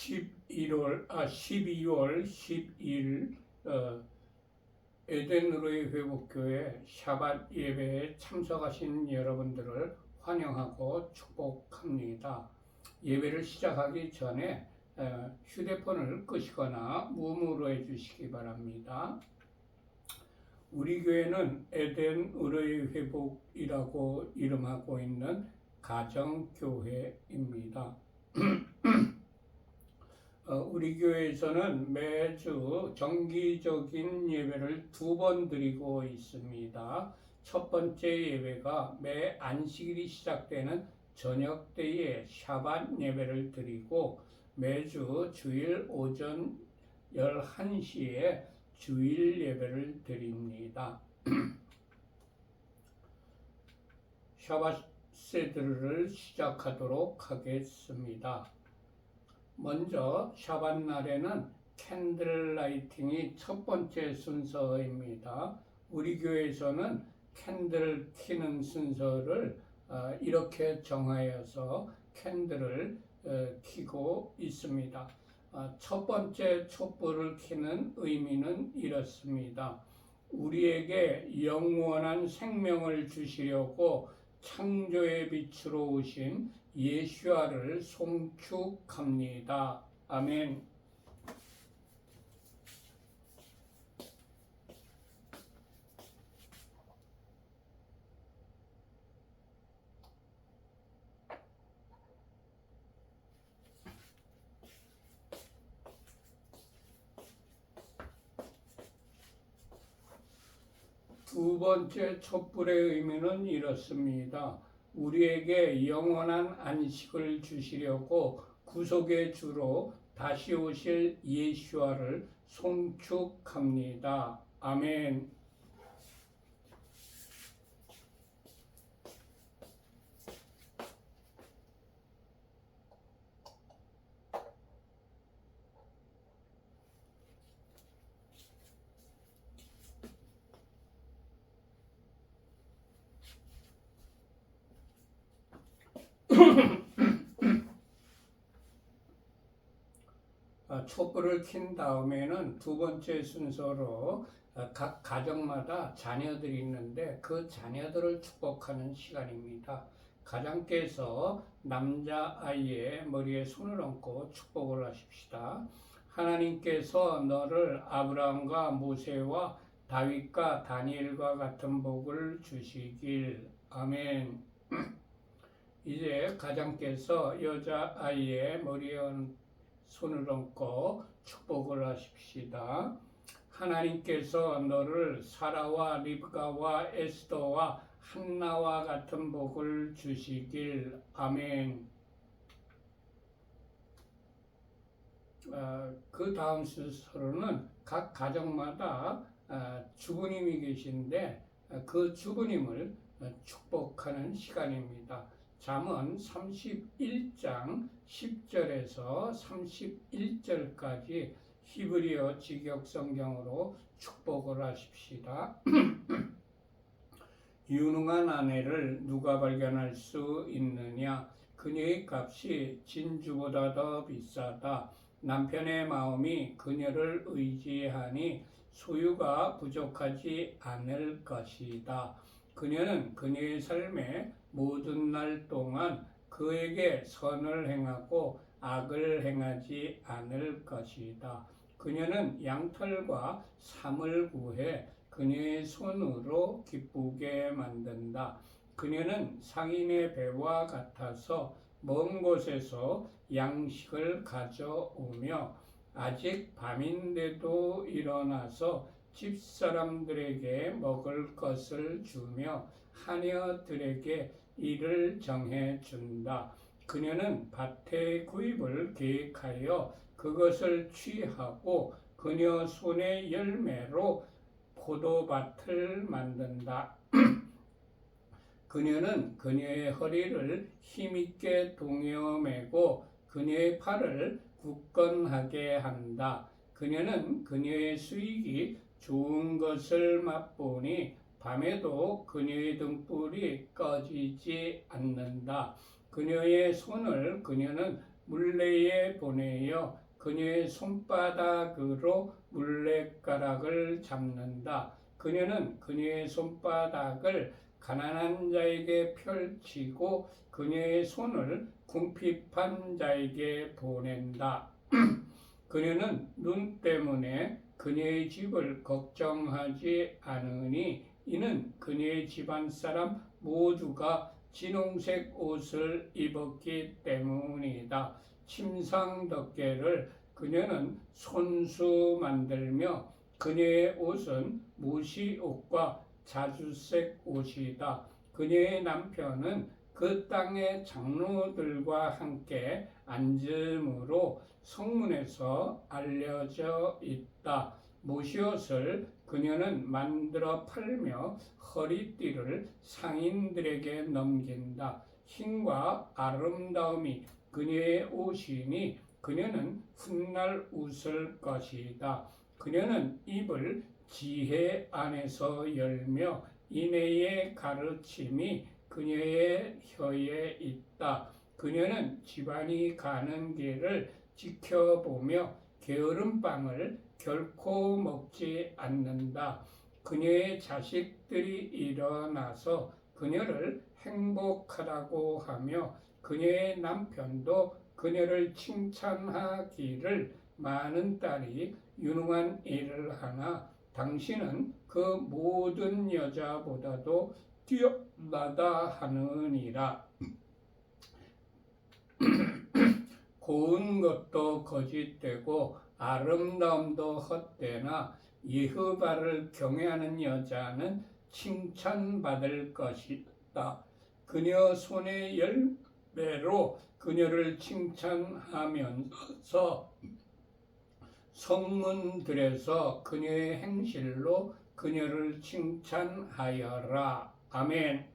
12월 12일 에덴으로의 회복교회 샤밧 예배에 참석하신 여러분들을 환영하고 축복합니다. 예배를 시작하기 전에 휴대폰을 끄시거나 무음으로 해주시기 바랍니다. 우리 교회는 에덴 의로의 회복이라고 이름하고 있는 가정교회입니다. 우리 교회에서는 매주 정기적인 예배를 2번 드리고 있습니다. 첫 번째 예배가 매 안식일이 시작되는 저녁 때에 샤밧 예배를 드리고 매주 주일 오전 11시에 주일 예배를 드립니다. 샤밧 세드를 시작하도록 하겠습니다. 먼저 샤밧 날에는 캔들 라이팅이 첫 번째 순서입니다. 우리 교회에서는 캔들 켜는 순서를 이렇게 정하여서 캔들을 켜고 있습니다. 첫 번째 촛불을 켜는 의미는 이렇습니다. 우리에게 영원한 생명을 주시려고 창조의 빛으로 오신 예수아를 송축합니다. 아멘. 두 번째 촛불의 의미는 이렇습니다. 우리에게 영원한 안식을 주시려고 구속의 주로 다시 오실 예수아를 송축합니다. 아멘. 촛불을 킨 다음에는 두 번째 순서로 각 가정마다 자녀들이 있는데 그 자녀들을 축복하는 시간입니다. 가장께서 남자아이의 머리에 손을 얹고 축복을 하십시다. 하나님께서 너를 아브라함과 모세와 다윗과 다니엘과 같은 복을 주시길. 아멘. 이제 가장께서 여자아이의 머리에 손을 얹고 축복을 하십시다. 하나님께서 너를 사라와 리브가와 에스더와 한나와 같은 복을 주시길. 아멘. 그 다음 순서로는 각 가정마다 주부님이 계신데 그 주부님을 축복하는 시간입니다. 잠언 31장 10절에서 31절까지 히브리어 직역 성경으로 축복을 하십시다. 유능한 아내를 누가 발견할 수 있느냐? 그녀의 값이 진주보다 더 비싸다. 남편의 마음이 그녀를 의지하니 소유가 부족하지 않을 것이다. 그녀는 그녀의 삶의 모든 날 동안 그에게 선을 행하고 악을 행하지 않을 것이다. 그녀는 양털과 삼을 구해 그녀의 손으로 기쁘게 만든다. 그녀는 상인의 배와 같아서 먼 곳에서 양식을 가져오며 아직 밤인데도 일어나서 집사람들에게 먹을 것을 주며 하녀들에게 일을 정해준다. 그녀는 밭의 구입을 계획하여 그것을 취하고 그녀 손의 열매로 포도밭을 만든다. 그녀는 그녀의 허리를 힘있게 동여매고 그녀의 팔을 굳건하게 한다. 그녀는 그녀의 수익이 좋은 것을 맛보니 밤에도 그녀의 등불이 꺼지지 않는다. 그녀의 손을 그녀는 물레에 보내어 그녀의 손바닥으로 물레가락을 잡는다. 그녀는 그녀의 손바닥을 가난한 자에게 펼치고 그녀의 손을 궁핍한 자에게 보낸다. 그녀는 눈 때문에 그녀의 집을 걱정하지 않으니 이는 그녀의 집안 사람 모두가 진홍색 옷을 입었기 때문이다. 침상덮개를 그녀는 손수 만들며 그녀의 옷은 무시옷과 자주색 옷이다. 그녀의 남편은 그 땅의 장로들과 함께 앉음으로 성문에서 알려져 있다. 무시옷을 그녀는 만들어 팔며 허리띠를 상인들에게 넘긴다. 힘과 아름다움이 그녀의 옷이니 그녀는 훗날 웃을 것이다. 그녀는 입을 지혜 안에서 열며 인애의 가르침이 그녀의 혀에 있다. 그녀는 집안이 가는 길을 지켜보며 게으름빵을 결코 먹지 않는다. 그녀의 자식들이 일어나서 그녀를 행복하다고 하며 그녀의 남편도 그녀를 칭찬하기를 많은 딸이 유능한 일을 하나 당신은 그 모든 여자보다도 뛰어나다 하느니라. 고운 것도 거짓되고 아름다움도 헛되나 여호와를 경외하는 여자는 칭찬받을 것이다. 그녀 손의 열매로 그녀를 칭찬하면서 성문들에서 그녀의 행실로 그녀를 칭찬하여라. 아멘.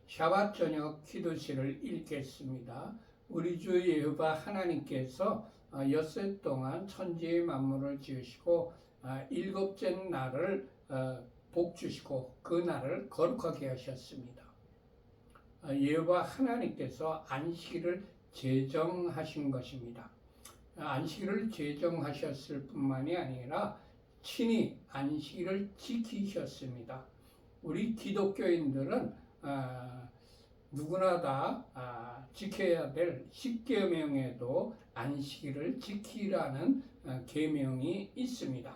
샤밧 저녁 기도시를 읽겠습니다. 우리 주 여호와 하나님께서 엿새 동안 천지 만물을 지으시고 일곱째 날을 복 주시고 그 날을 거룩하게 하셨습니다. 여호와 하나님께서 안식일을 제정하신 것입니다. 안식일을 제정하셨을 뿐만이 아니라 친히 안식일을 지키셨습니다. 우리 기독교인들은 누구나 다 지켜야 될 십계명에도 안식일을 지키라는 계명이 있습니다.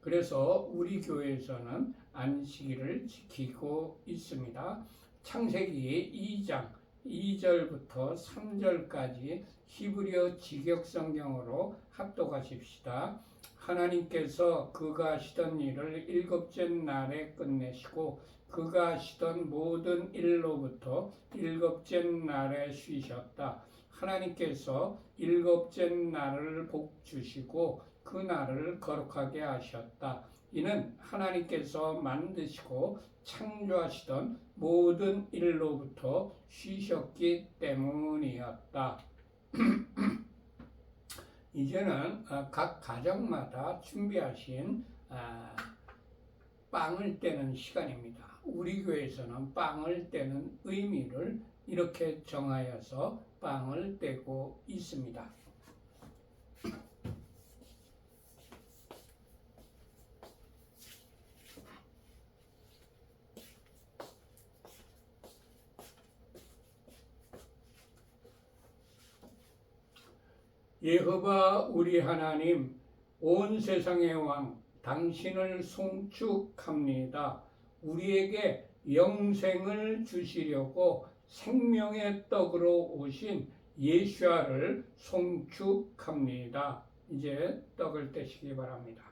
그래서 우리 교회에서는 안식일을 지키고 있습니다. 창세기 2장 2절부터 3절까지 히브리어 직역성경으로 합독하십시다. 하나님께서 그가 하시던 일을 일곱째 날에 끝내시고 그가 하시던 모든 일로부터 일곱째 날에 쉬셨다. 하나님께서 일곱째 날을 복 주시고 그 날을 거룩하게 하셨다. 이는 하나님께서 만드시고 창조하시던 모든 일로부터 쉬셨기 때문이었다. 이제는 각 가정마다 준비하신 빵을 떼는 시간입니다. 우리 교회에서는 빵을 떼는 의미를 이렇게 정하여서 빵을 떼고 있습니다. 여호와 우리 하나님, 온 세상의 왕 당신을 송축합니다. 우리에게 영생을 주시려고 생명의 떡으로 오신 예수아를 송축합니다. 이제 떡을 떼시기 바랍니다.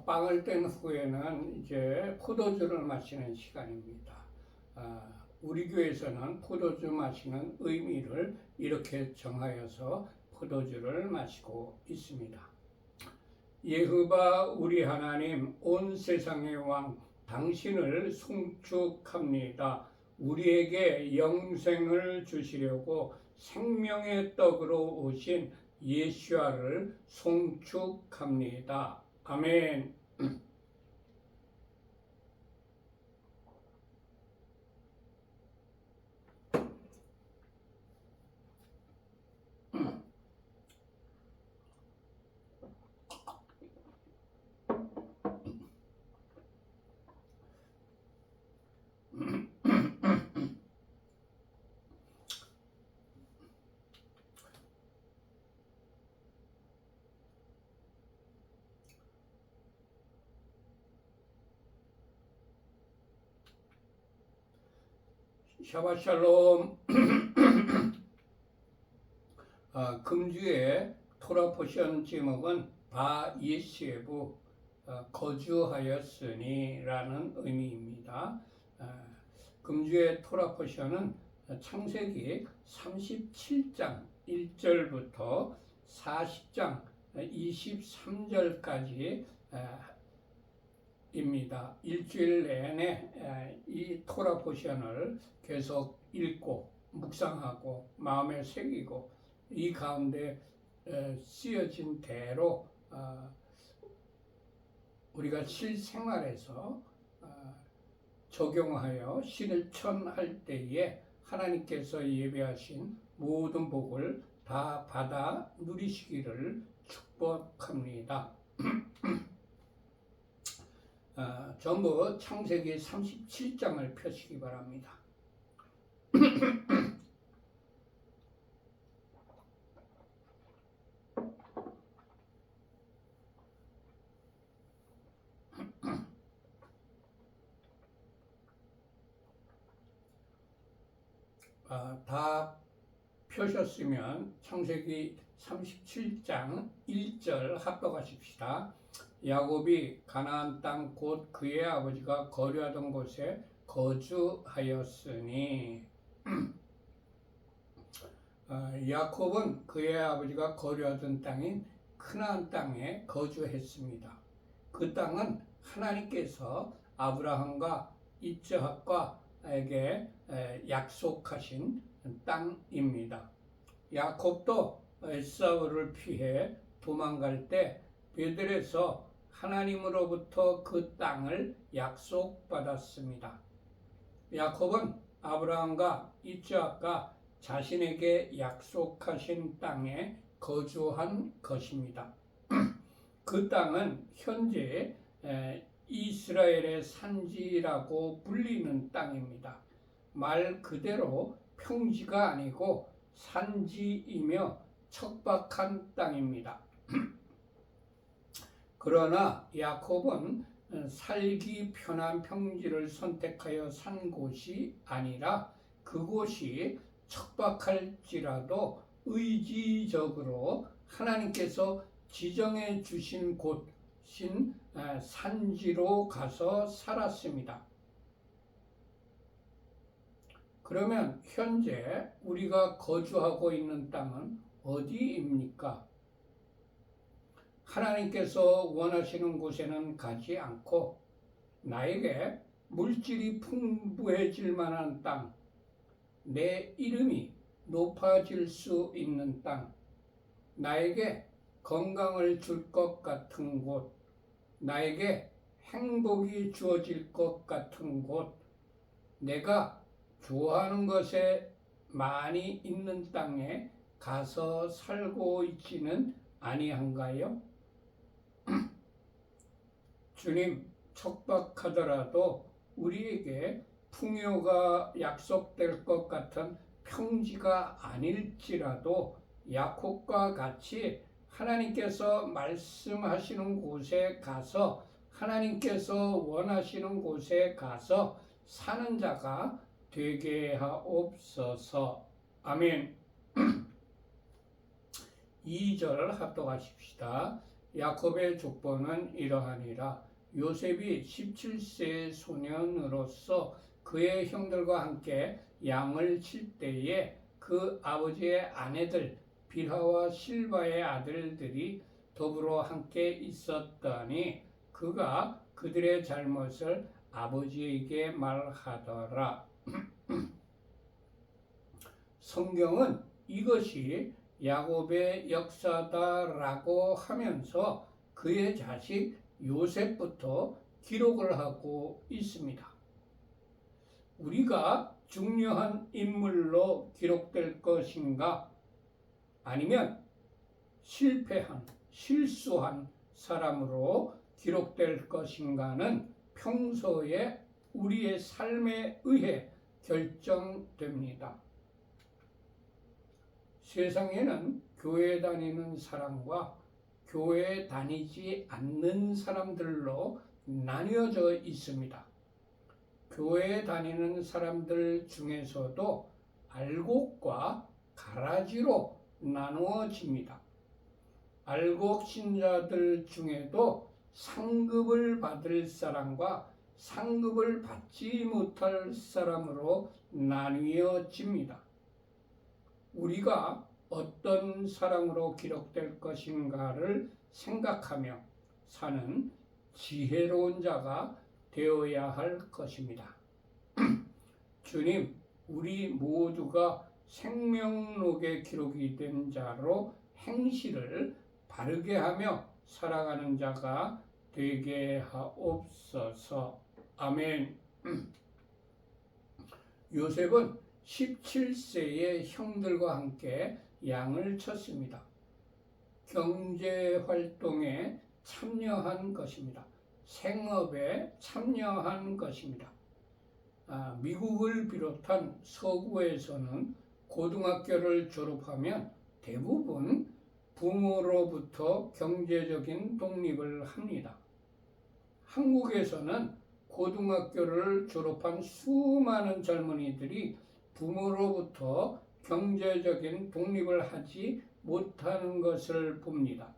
빵을 뗀 후에는 이제 포도주를 마시는 시간입니다. 우리 교회에서는 포도주 마시는 의미를 이렇게 정하여서 포도주를 마시고 있습니다. 여호와 우리 하나님 온 세상의 왕 당신을 송축합니다. 우리에게 영생을 주시려고 생명의 떡으로 오신 예수와를 송축합니다. 아멘. 샤바샬롬. 금주의 토라 포션 제목은 바 예시에부 거주하였으니 라는 의미입니다. 금주의 토라 포션은 창세기 37장 1절부터 40장 23절까지 입니다. 일주일 내내 이 토라 포션을 계속 읽고 묵상하고 마음에 새기고 이 가운데 쓰여진 대로 우리가 실생활에서 적용하여 실천할 때에 하나님께서 예배하신 모든 복을 다 받아 누리시기를 축복합니다. 전부 창세기 37장을 펴시기 바랍니다. 다 펴셨으면 창세기 37장 1절 합독하십시다. 야곱이 가나안 땅 곧 그의 아버지가 거류하던 곳에 거주하였으니 야곱은 그의 아버지가 거류하던 땅인 크나안 땅에 거주했습니다. 그 땅은 하나님께서 아브라함과 이스하크에게 약속하신 땅입니다. 야곱도 에사우를 피해 도망갈 때 베들에서 하나님으로부터 그 땅을 약속받았습니다. 야곱은 아브라함과 이스하크가 자신에게 약속하신 땅에 거주한 것입니다. 그 땅은 현재 이스라엘의 산지라고 불리는 땅입니다. 말 그대로 평지가 아니고 산지이며 척박한 땅입니다. 그러나 야곱은 살기 편한 평지를 선택하여 산 곳이 아니라 그곳이 척박할지라도 의지적으로 하나님께서 지정해 주신 곳인 산지로 가서 살았습니다. 그러면 현재 우리가 거주하고 있는 땅은 어디입니까? 하나님께서 원하시는 곳에는 가지 않고 나에게 물질이 풍부해질 만한 땅, 내 이름이 높아질 수 있는 땅, 나에게 건강을 줄 것 같은 곳, 나에게 행복이 주어질 것 같은 곳, 내가 좋아하는 것에 많이 있는 땅에 가서 살고 있지는 아니한가요? 주님, 척박하더라도 우리에게 풍요가 약속될 것 같은 평지가 아닐지라도 야곱과 같이 하나님께서 말씀하시는 곳에 가서 하나님께서 원하시는 곳에 가서 사는 자가 되게 하옵소서. 아멘. 2절 합독하십시다. 야곱의 족보는 이러하니라. 요셉이 17세 소년으로서 그의 형들과 함께 양을 칠 때에 그 아버지의 아내들 빌하와 실바의 아들들이 더불어 함께 있었더니 그가 그들의 잘못을 아버지에게 말하더라. 성경은 이것이 야곱의 역사다라고 하면서 그의 자식 요셉부터 기록을 하고 있습니다. 우리가 중요한 인물로 기록될 것인가? 아니면 실수한 사람으로 기록될 것인가는 평소에 우리의 삶에 의해 결정됩니다. 세상에는 교회 다니는 사람과 교회 다니지 않는 사람들로 나뉘어져 있습니다. 교회 다니는 사람들 중에서도 알곡과 가라지로 나누어집니다. 알곡 신자들 중에도 상급을 받을 사람과 상급을 받지 못할 사람으로 나뉘어집니다. 우리가 어떤 사람으로 기록될 것인가를 생각하며 사는 지혜로운 자가 되어야 할 것입니다. 주님, 우리 모두가 생명록에 기록이 된 자로 행실을 바르게 하며 살아가는 자가 되게 하옵소서. 아멘. 요셉은 17세의 형들과 함께 양을 쳤습니다. 경제활동에 참여한 것입니다. 생업에 참여한 것입니다. 미국을 비롯한 서구에서는 고등학교를 졸업하면 대부분 부모로부터 경제적인 독립을 합니다. 한국에서는 고등학교를 졸업한 수많은 젊은이들이 부모로부터 경제적인 독립을 하지 못하는 것을 봅니다.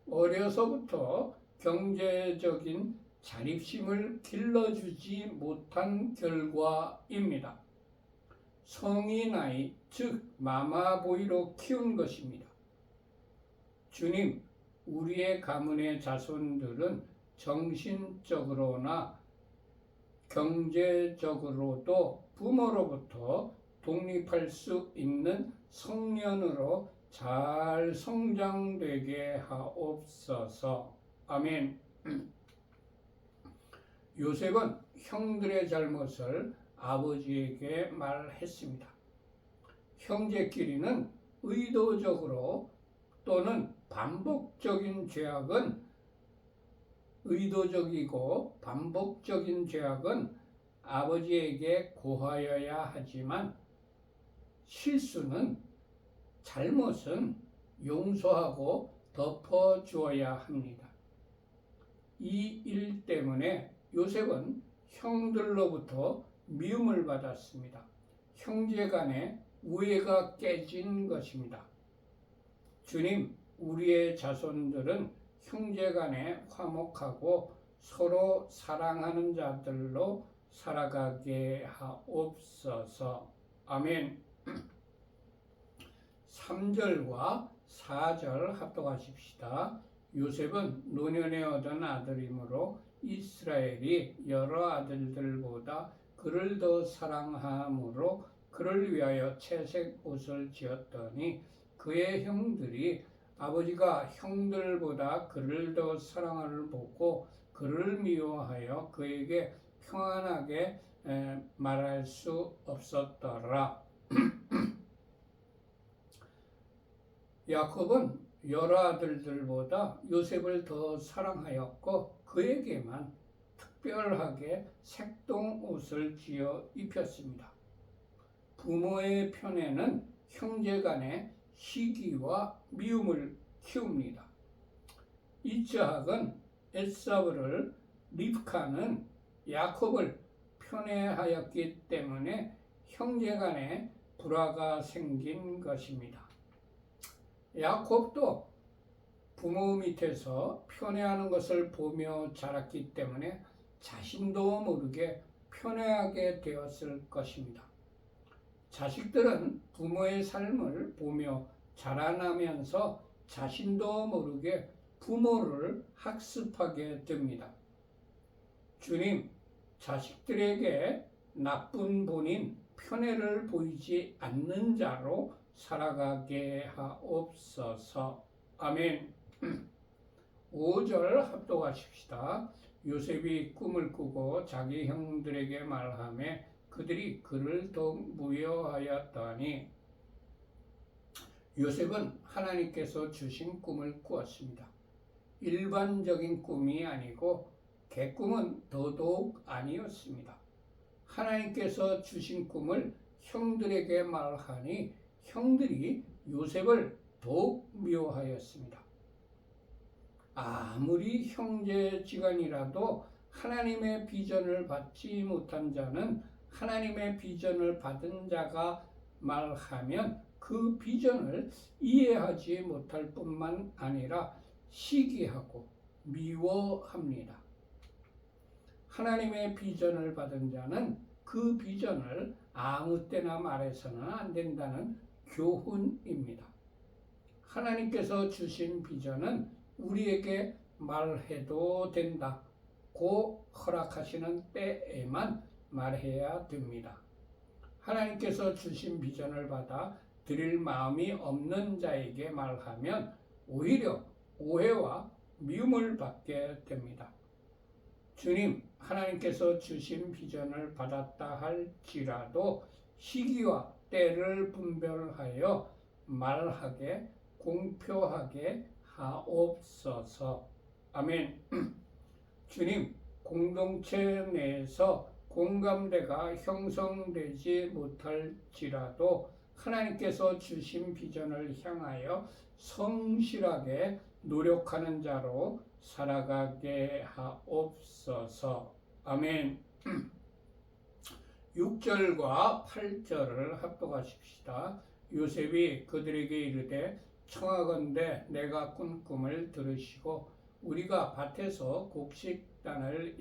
어려서부터 경제적인 자립심을 길러주지 못한 결과입니다. 성인 아이, 즉 마마보이로 키운 것입니다. 주님, 우리의 가문의 자손들은 정신적으로나 경제적으로도 부모로부터 독립할 수 있는 청년으로 잘 성장되게 하옵소서. 아멘. 요셉은 형들의 잘못을 아버지에게 말했습니다. 형제끼리는 의도적으로 또는 반복적인 죄악은 의도적이고 반복적인 죄악은 아버지에게 고하여야 하지만 실수는 잘못은 용서하고 덮어주어야 합니다. 이 일 때문에 요셉은 형들로부터 미움을 받았습니다. 형제 간의 우애가 깨진 것입니다. 주님, 우리의 자손들은 형제 간에 화목하고 서로 사랑하는 자들로 살아가게 하옵소서. 아멘. 3절과 4절 합독하십시다. 요셉은 노년에 얻은 아들이므로 이스라엘이 여러 아들들보다 그를 더 사랑하므로 그를 위하여 채색 옷을 지었더니 그의 형들이 아버지가 형들보다 그를 더 사랑함을 보고 그를 미워하여 그에게 평안하게 말할 수 없었더라. 야곱은 여러 아들들보다 요셉을 더 사랑하였고 그에게만 특별하게 색동 옷을 지어 입혔습니다. 부모의 편에는 형제간의 시기와 미움을 키웁니다. 이스학은 에사브를, 리브카는 야곱을 편애하였기 때문에 형제간에 불화가 생긴 것입니다. 야곱도 부모 밑에서 편애하는 것을 보며 자랐기 때문에 자신도 모르게 편애하게 되었을 것입니다. 자식들은 부모의 삶을 보며 자라나면서 자신도 모르게 부모를 학습하게 됩니다. 주님, 자식들에게 나쁜 본인, 편애를 보이지 않는 자로 살아가게 하옵소서. 아멘. 5절 합독하십시다. 요셉이 꿈을 꾸고 자기 형들에게 말하며 그들이 그를 더욱 무여하였더니 요셉은 하나님께서 주신 꿈을 꾸었습니다. 일반적인 꿈이 아니고 개꿈은 더더욱 아니었습니다. 하나님께서 주신 꿈을 형들에게 말하니 형들이 요셉을 더욱 미워하였습니다. 아무리 형제지간이라도 하나님의 비전을 받지 못한 자는 하나님의 비전을 받은 자가 말하면 그 비전을 이해하지 못할 뿐만 아니라 시기하고 미워합니다. 하나님의 비전을 받은 자는 그 비전을 아무 때나 말해서는 안 된다는 교훈입니다. 하나님께서 주신 비전은 우리에게 말해도 된다고 허락하시는 때에만 말해야 됩니다. 하나님께서 주신 비전을 받아 드릴 마음이 없는 자에게 말하면 오히려 오해와 미움을 받게 됩니다. 주님, 하나님께서 주신 비전을 받았다 할지라도 시기와 때를 분별하여 말하게 공표하게 하옵소서. 아멘. 주님, 공동체 내에서 공감대가 형성되지 못할지라도 하나님께서 주신 비전을 향하여 성실하게 노력하는 자로 살아가게 하옵소서. 아멘. 6절과 8절을 합독하십시다. 요셉이 그들에게 이르되 청하건대 내가 꾼 꿈을 들으시고 우리가 밭에서 곡식단을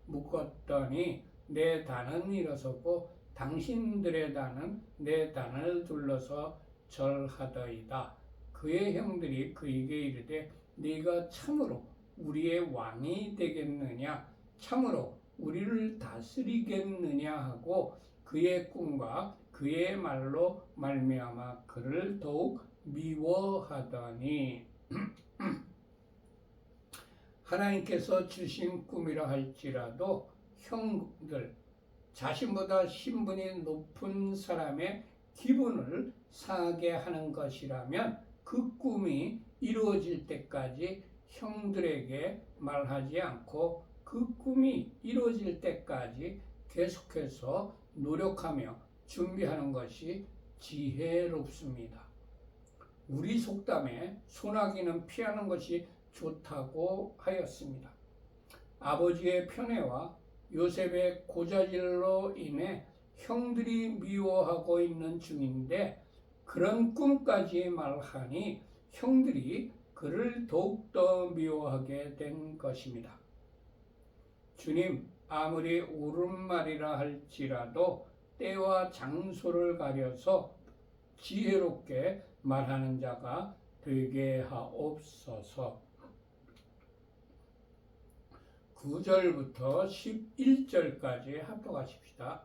묶었더니 내 단은 일어서고 당신들의 단은 내 단을 둘러서 절하더이다. 그의 형들이 그에게 이르되 네가 참으로 우리의 왕이 되겠느냐 참으로 우리를 다스리겠느냐 하고 그의 꿈과 그의 말로 말미암아 그를 더욱 미워하더니 하나님께서 주신 꿈이라 할지라도 형들 자신보다 신분이 높은 사람의 기분을 상하게 하는 것이라면 그 꿈이 이루어질 때까지 형들에게 말하지 않고 그 꿈이 이루어질 때까지 계속해서 노력하며 준비하는 것이 지혜롭습니다. 우리 속담에 소나기는 피하는 것이 좋다고 하였습니다. 아버지의 편애와 요셉의 고자질로 인해 형들이 미워하고 있는 중인데 그런 꿈까지 말하니 형들이 그를 더욱더 미워하게 된 것입니다. 주님, 아무리 옳은 말이라 할지라도 때와 장소를 가려서 지혜롭게 말하는 자가 되게 하옵소서. 9절부터 11절까지 합독하십시다.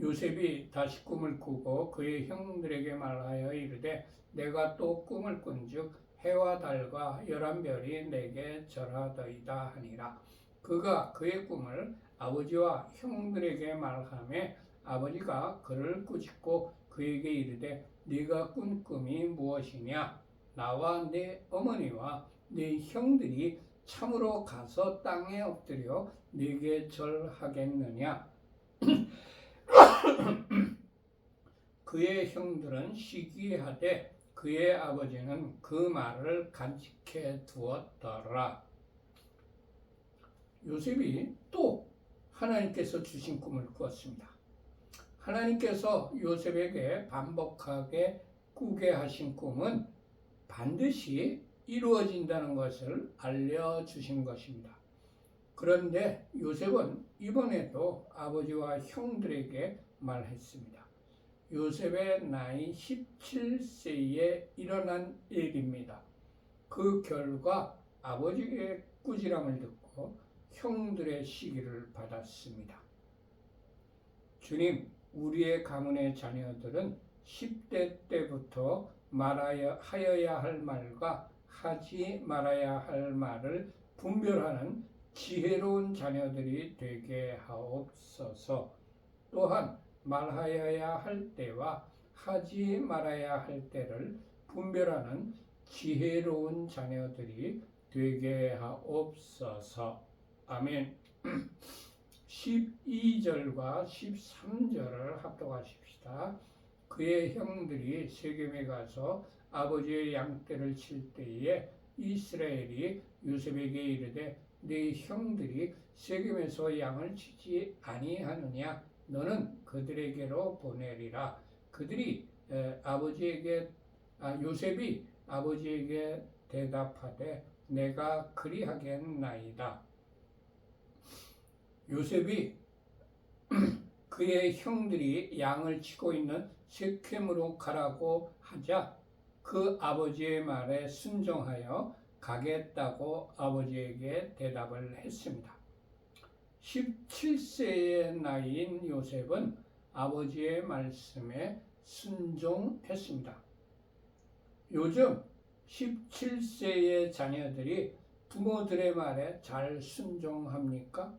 요셉이 다시 꿈을 꾸고 그의 형들에게 말하여 이르되 내가 또 꿈을 꾼즉 해와 달과 11별이 내게 절하더이다 하니라. 그가 그의 꿈을 아버지와 형들에게 말하며 아버지가 그를 꾸짖고 그에게 이르되 네가 꾼 꿈이 무엇이냐? 나와 네 어머니와 네 형들이 참으로 가서 땅에 엎드려 네게 절하겠느냐? 그의 형들은 시기하되 그의 아버지는 그 말을 간직해 두었더라. 요셉이 또 하나님께서 주신 꿈을 꾸었습니다. 하나님께서 요셉에게 반복하게 꾸게 하신 꿈은 반드시 이루어진다는 것을 알려주신 것입니다. 그런데 요셉은 이번에도 아버지와 형들에게 말했습니다. 요셉의 나이 17세에 일어난 일입니다. 그 결과 아버지의 꾸지람을 듣고 형들의 시기를 받았습니다. 주님, 우리의 가문의 자녀들은 10대 때부터 하여야 할 말과 하지 말아야 할 말을 분별하는 지혜로운 자녀들이 되게 하옵소서. 또한 말하여야 할 때와 하지 말아야 할 때를 분별하는 지혜로운 자녀들이 되게 하옵소서. 아멘. 12절과 13절을 합독하십시다. 그의 형들이 세겜에 가서 아버지의 양떼를 칠 때에 이스라엘이 요셉에게 이르되 네 형들이 세겜에서 양을 치지 아니하느냐? 너는 그들에게로 보내리라. 그들이 요셉이 아버지에게 대답하되 내가 그리하겠나이다. 요셉이 그의 형들이 양을 치고 있는 세겜으로 가라고 하자 그 아버지의 말에 순종하여 가겠다고 아버지에게 대답을 했습니다. 17세의 나이인 요셉은 아버지의 말씀에 순종했습니다. 요즘 17세의 자녀들이 부모들의 말에 잘 순종합니까?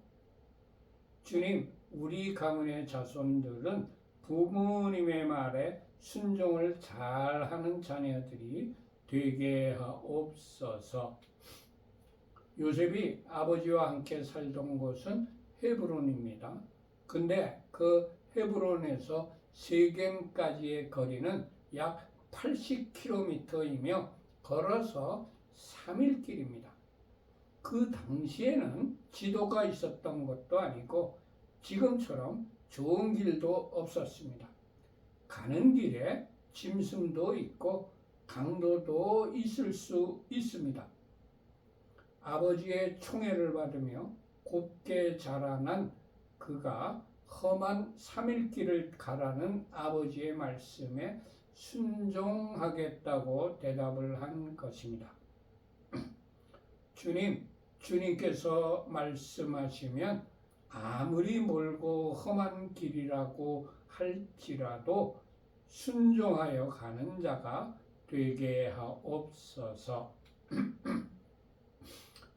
주님, 우리 가문의 자손들은 부모님의 말에 순종을 잘하는 자녀들이 되게 하옵소서. 요셉이 아버지와 함께 살던 곳은 헤브론입니다. 근데 그 헤브론에서 세겜까지의 거리는 약 80km이며 걸어서 3일 길입니다. 그 당시에는 지도가 있었던 것도 아니고 지금처럼 좋은 길도 없었습니다. 가는 길에 짐승도 있고 강도도 있을 수 있습니다. 아버지의 총애를 받으며 곱게 자라난 그가 험한 3일 길을 가라는 아버지의 말씀에 순종하겠다고 대답을 한 것입니다. 주님께서 말씀하시면 아무리 멀고 험한 길이라고 할지라도 순종하여 가는 자가 되게 하옵소서.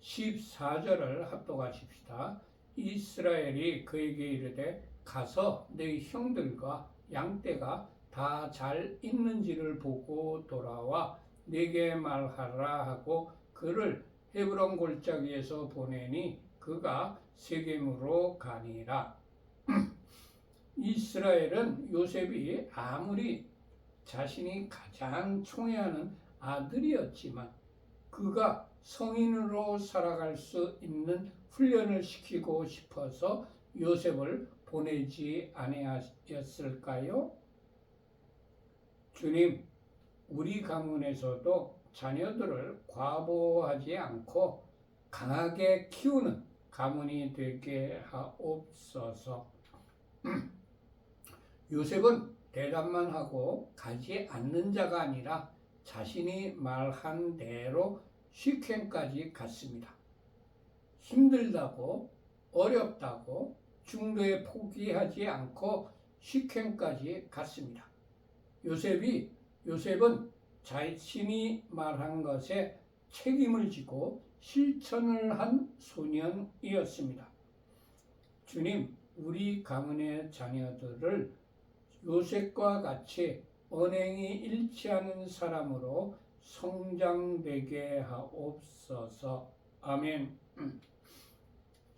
14절을 합독하십시다. 이스라엘이 그에게 이르되 가서 네 형들과 양떼가 다 잘 있는지를 보고 돌아와 네게 말하라 하고 그를 헤브론 골짜기에서 보내니 그가 세겜으로 가니라. 이스라엘은 요셉이 아무리 자신이 가장 총애하는 아들이었지만 그가 성인으로 살아갈 수 있는 훈련을 시키고 싶어서 요셉을 보내지 아니하였을까요? 주님, 우리 가문에서도 자녀들을 과보하지 않고 강하게 키우는 가문이 되게 하옵소서. 요셉은 대답만 하고 가지 않는 자가 아니라 자신이 말한 대로 시켐까지 갔습니다. 힘들다고 어렵다고 중도에 포기하지 않고 시켐까지 갔습니다. 요셉은 자신이 말한 것에 책임을 지고 실천을 한 소년이었습니다. 주님, 우리 가문의 자녀들을 요셉과 같이 언행이 일치하는 사람으로 성장되게 하옵소서. 아멘.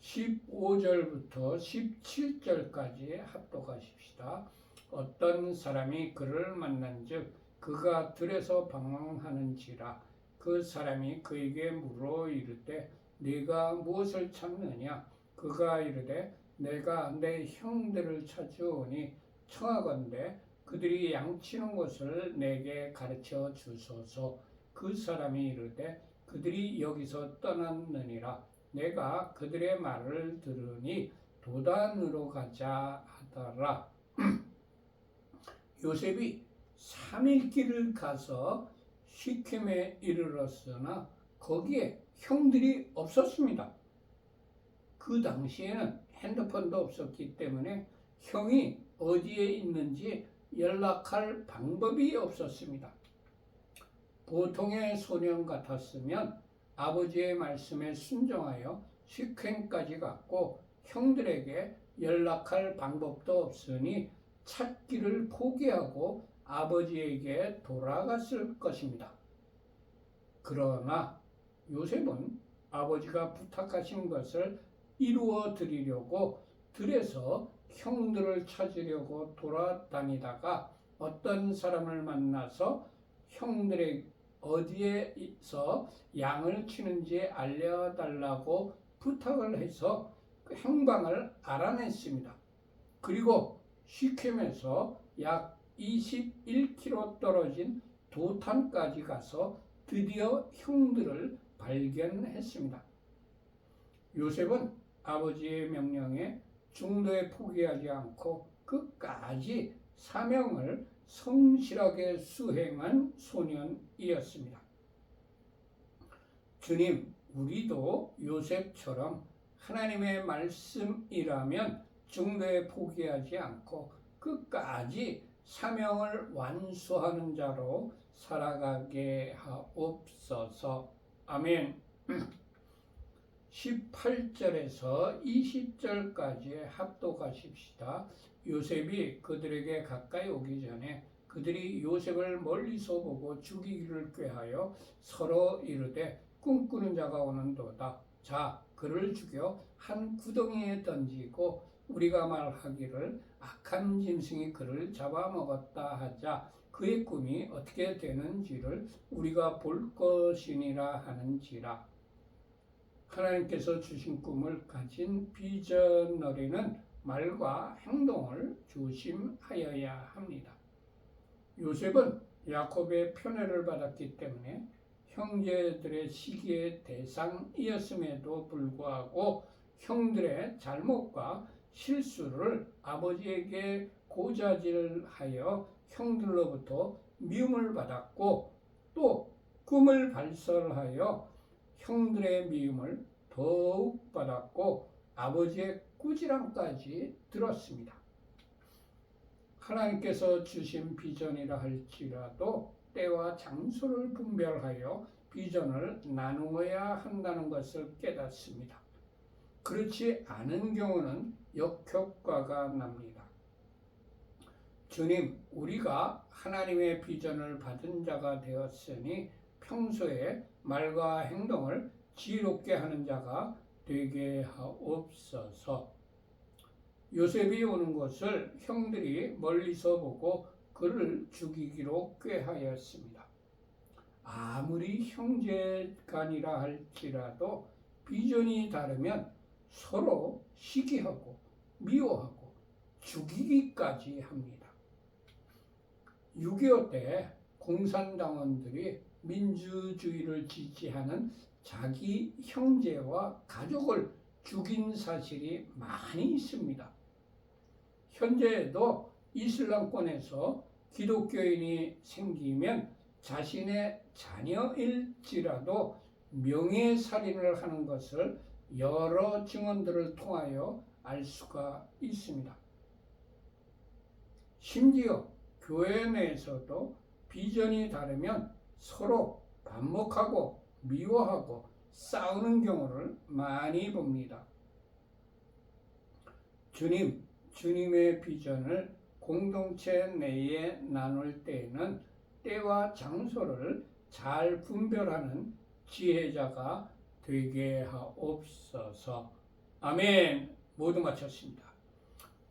15절부터 17절까지 합독하십시다. 어떤 사람이 그를 만난즉 그가 들에서 방황하는지라 그 사람이 그에게 물어 이르되 네가 무엇을 찾느냐? 그가 이르되 내가 내 형들을 찾으오니 청하건대 그들이 양치는 곳을 내게 가르쳐 주소서. 그 사람이 이르되 그들이 여기서 떠났느니라. 내가 그들의 말을 들으니 도단으로 가자 하더라. 요셉이 3일 길을 가서 시켐에 이르렀으나 거기에 형들이 없었습니다. 그 당시에는 핸드폰도 없었기 때문에 형이 어디에 있는지 연락할 방법이 없었습니다. 보통의 소년 같았으면 아버지의 말씀에 순종하여 시켐까지 갔고 형들에게 연락할 방법도 없으니 찾기를 포기하고 아버지에게 돌아갔을 것입니다. 그러나 요셉은 아버지가 부탁하신 것을 이루어 드리려고 들에서 형들을 찾으려고 돌아다니다가 어떤 사람을 만나서 형들의 어디에서 양을 치는지 알려달라고 부탁을 해서 그 행방을 알아냈습니다. 그리고 시켐에서 약 21km 떨어진 도탄까지 가서 드디어 형들을 발견했습니다. 요셉은 아버지의 명령에 중도에 포기하지 않고 끝까지 사명을 성실하게 수행한 소년이었습니다. 주님, 우리도 요셉처럼 하나님의 말씀이라면 중도에 포기하지 않고 끝까지 사명을 완수하는 자로 살아가게 하옵소서. 아멘. 18절에서 20절까지 합독하십시다. 요셉이 그들에게 가까이 오기 전에 그들이 요셉을 멀리서 보고 죽이기를 꾀하여 서로 이르되 꿈꾸는 자가 오는도다. 자, 그를 죽여 한 구덩이에 던지고 우리가 말하기를 악한 짐승이 그를 잡아먹었다 하자. 그의 꿈이 어떻게 되는지를 우리가 볼 것이니라 하는지라. 하나님께서 주신 꿈을 가진 비전너리는 말과 행동을 조심하여야 합니다. 요셉은 야곱의 편애를 받았기 때문에 형제들의 시기의 대상이었음에도 불구하고 형들의 잘못과 실수를 아버지에게 고자질하여 형들로부터 미움을 받았고 또 꿈을 발설하여 형들의 미움을 더욱 받았고 아버지의 꾸지람까지 들었습니다. 하나님께서 주신 비전이라 할지라도 때와 장소를 분별하여 비전을 나누어야 한다는 것을 깨닫습니다. 그렇지 않은 경우는 역효과가 납니다. 주님, 우리가 하나님의 비전을 받은 자가 되었으니 평소에 말과 행동을 지혜롭게 하는 자가 되게 하옵소서. 요셉이 오는 것을 형들이 멀리서 보고 그를 죽이기로 꾀하였습니다. 아무리 형제간이라 할지라도 비전이 다르면 서로 시기하고 미워하고 죽이기까지 합니다. 6.25 때 공산당원들이 민주주의를 지지하는 자기 형제와 가족을 죽인 사실이 많이 있습니다. 현재에도 이슬람권에서 기독교인이 생기면 자신의 자녀일지라도 명예살인을 하는 것을 여러 증언들을 통하여 알 수가 있습니다. 심지어 교회 내에서도 비전이 다르면 서로 반목하고 미워하고 싸우는 경우를 많이 봅니다. 주님의 비전을 공동체 내에 나눌 때에는 때와 장소를 잘 분별하는 지혜자가 되게 하옵소서. 아멘. 모두 마쳤습니다.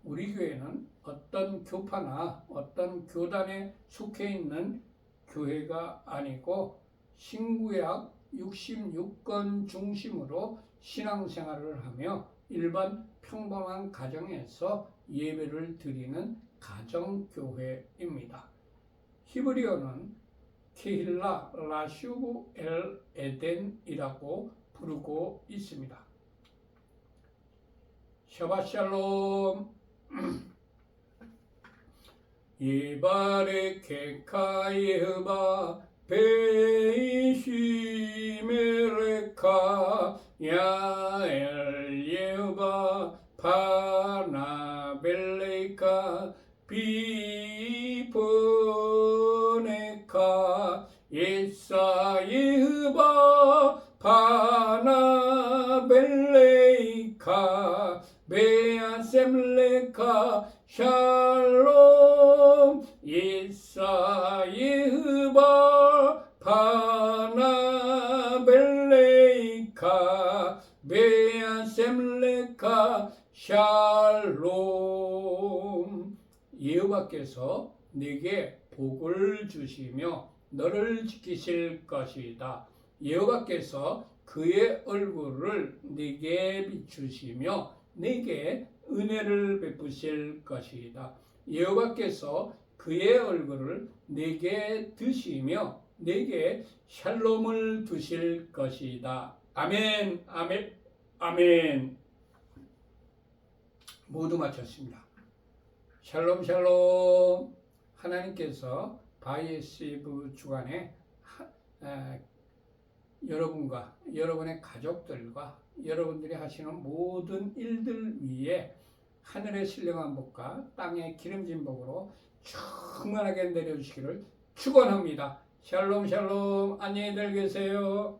우리 교회는 어떤 교파나 어떤 교단에 속해 있는 교회가 아니고 신구약 66권 중심으로 신앙생활을 하며 일반 평범한 가정에서 예배를 드리는 가정교회입니다. 히브리어는 케힐라 라슈브 엘 에덴이라고 부르고 있습니다. 샤바샬롬. 예바레케카 예흐바 베이시메레카 야엘 예흐바 파나벨레카 비포네카 예사 예흐바 파나벨레카 베아셈레카 샬롬 예사 예흐바 파나벨레카 베아셈레카 샬롬. 여호와께서 네게 복을 주시며 너를 지키실 것이다. 여호와께서 그의 얼굴을 네게 비추시며 네게 은혜를 베푸실 것이다. 여호와께서 그의 얼굴을 네게 드시며 네게 샬롬을 두실 것이다. 아멘, 아멘, 아멘. 모두 마쳤습니다. 샬롬, 샬롬. 하나님께서 바이에시브 주간에 여러분과 여러분의 가족들과 여러분들이 하시는 모든 일들 위에 하늘의 신령한 복과 땅의 기름진 복으로 충만하게 내려주시기를 축원합니다. 샬롬 샬롬. 안녕히들 계세요.